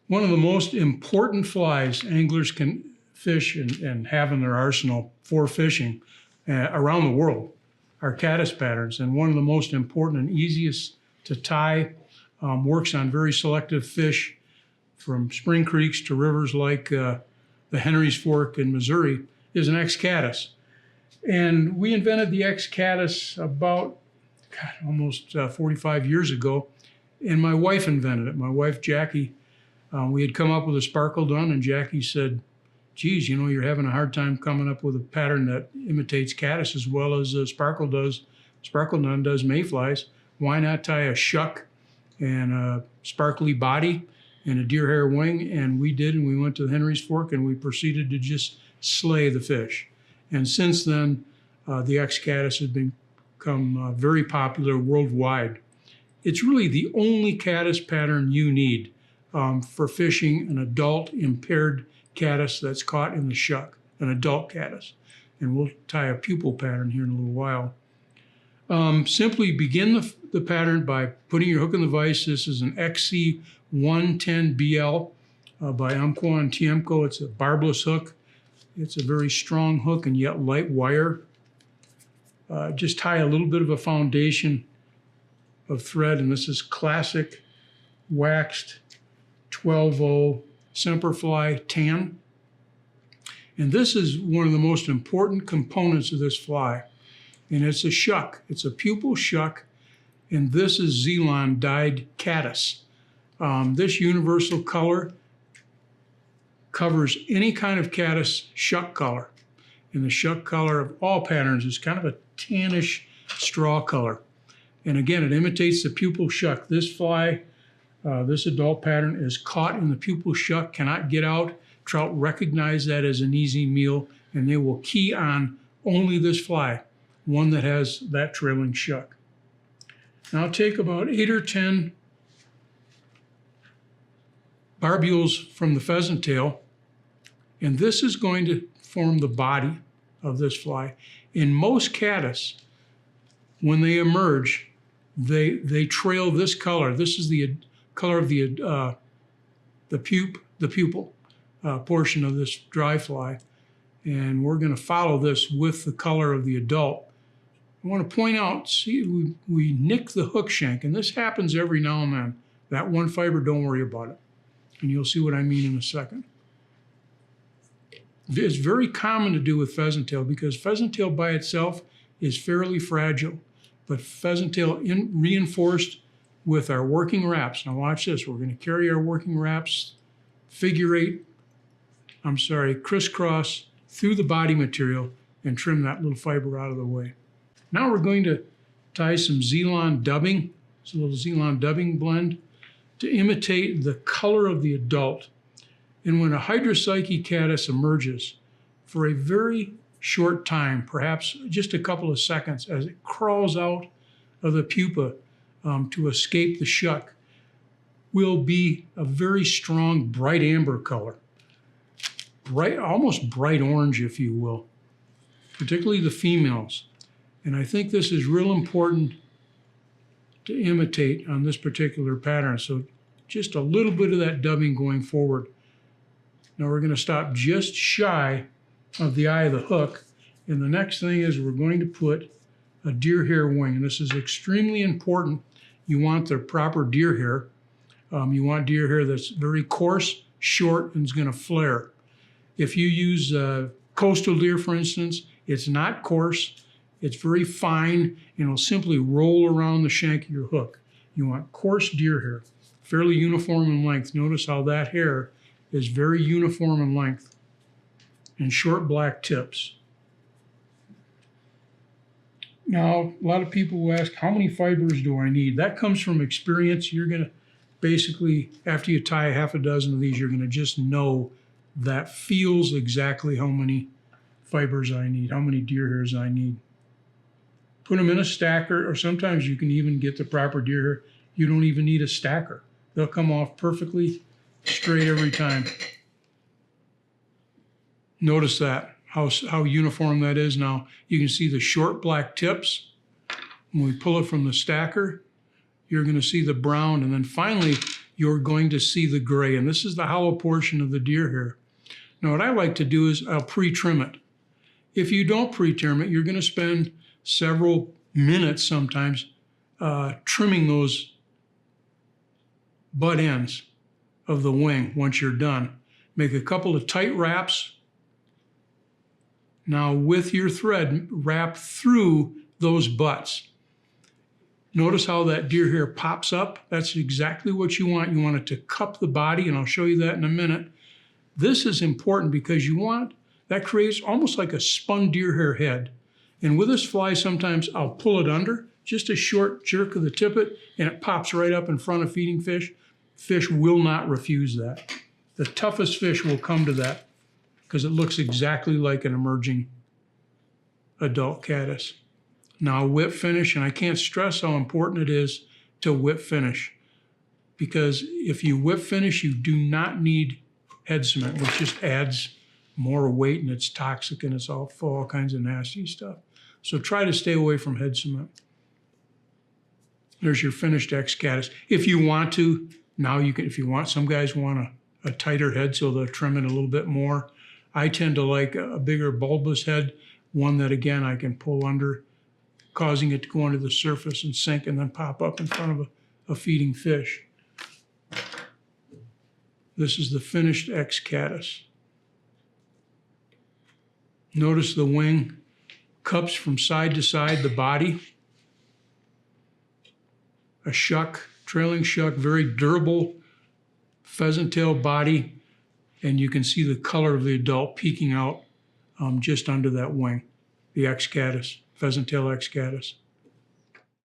One of the most important flies anglers can fish and have in their arsenal for fishing around the world are caddis patterns. And one of the most important and easiest to tie, works on very selective fish from spring creeks to rivers like the Henry's Fork in Missouri, is an X caddis. And we invented the X caddis about almost 45 years ago, and my wife invented it. My wife, Jackie, we had come up with a sparkle dun, and Jackie said, geez, you know, you're having a hard time coming up with a pattern that imitates caddis as well as sparkle dun does mayflies. Why not tie a shuck and a sparkly body and a deer hair wing? And we did, and we went to the Henry's Fork, and we proceeded to just slay the fish. And since then, the X caddis has become very popular worldwide. It's really the only caddis pattern you need for fishing an adult impaired caddis that's caught in the shuck, an adult caddis. And we'll tie a pupil pattern here in a little while. Simply begin the pattern by putting your hook in the vise. This is an XC110BL by Umpqua and Tiemco. It's a barbless hook. It's a very strong hook and yet light wire. Just tie a little bit of a foundation of thread, and this is classic waxed 12-0 Semperfli tan. And this is one of the most important components of this fly, and it's a shuck. It's a pupil shuck, and this is Zealand dyed caddis. This universal color covers any kind of caddis shuck color. And the shuck color of all patterns is kind of a tannish straw color. And again, it imitates the pupil shuck. This fly, this adult pattern is caught in the pupil shuck, cannot get out. Trout recognize that as an easy meal, and they will key on only this fly, one that has that trailing shuck. Now take about 8 or 10 barbules from the pheasant tail, and this is going to form the body of this fly. In most caddis, when they emerge, they trail this color. This is the color of the pupil portion of this dry fly, and we're going to follow this with the color of the adult. I want to point out, see, we nick the hook shank, and this happens every now and then. That one fiber, don't worry about it, and you'll see what I mean in a second. It's very common to do with pheasant tail because pheasant tail by itself is fairly fragile, but pheasant tail reinforced with our working wraps. Now watch this. We're going to carry our working wraps crisscross through the body material and trim that little fiber out of the way. Now we're going to tie some Zealand dubbing. It's a little Zealand dubbing blend to imitate the color of the adult. And when a hydropsyche caddis emerges, for a very short time, perhaps just a couple of seconds, as it crawls out of the pupa to escape the shuck, will be a very strong bright amber color. Bright, almost bright orange, if you will, particularly the females. And I think this is real important to imitate on this particular pattern. So just a little bit of that dubbing going forward. Now we're going to stop just shy of the eye of the hook. And the next thing is we're going to put a deer hair wing. And this is extremely important. You want the proper deer hair. You want deer hair that's very coarse, short, and is going to flare. If you use coastal deer, for instance, it's not coarse. It's very fine, and it'll simply roll around the shank of your hook. You want coarse deer hair, fairly uniform in length. Notice how that hair is very uniform in length and short black tips. Now, a lot of people will ask, how many fibers do I need? That comes from experience. You're going to basically, after you tie half a dozen of these, you're going to just know that feels exactly how many fibers I need, how many deer hairs I need. Put them in a stacker, or sometimes you can even get the proper deer hair. You don't even need a stacker. They'll come off perfectly straight every time. Notice that, how uniform that is now. You can see the short black tips. When we pull it from the stacker, you're going to see the brown. And then finally, you're going to see the gray. And this is the hollow portion of the deer hair. Now, what I like to do is I'll pre-trim it. If you don't pre-trim it, you're going to spend several minutes sometimes trimming those butt ends of the wing once you're done. Make a couple of tight wraps. Now, with your thread, wrap through those butts. Notice how that deer hair pops up. That's exactly what you want. You want it to cup the body, and I'll show you that in a minute. This is important because that creates almost like a spun deer hair head. And with this fly, sometimes I'll pull it under, just a short jerk of the tippet, and it pops right up in front of feeding fish. Fish will not refuse that. The toughest fish will come to that because it looks exactly like an emerging adult caddis. Now, whip finish, and I can't stress how important it is to whip finish, because if you whip finish, you do not need head cement, which just adds more weight and it's toxic and it's all full of all kinds of nasty stuff. So try to stay away from head cement. There's your finished X caddis. If you want to, now you can, if you want, some guys want a tighter head, so they'll trim it a little bit more. I tend to like a bigger bulbous head, one that again I can pull under, causing it to go under the surface and sink and then pop up in front of a feeding fish. This is the finished X caddis. Notice the wing cups from side to side, the body. A shuck, trailing shuck, very durable pheasant tail body, and you can see the color of the adult peeking out just under that wing, the X caddis, pheasant tail X caddis.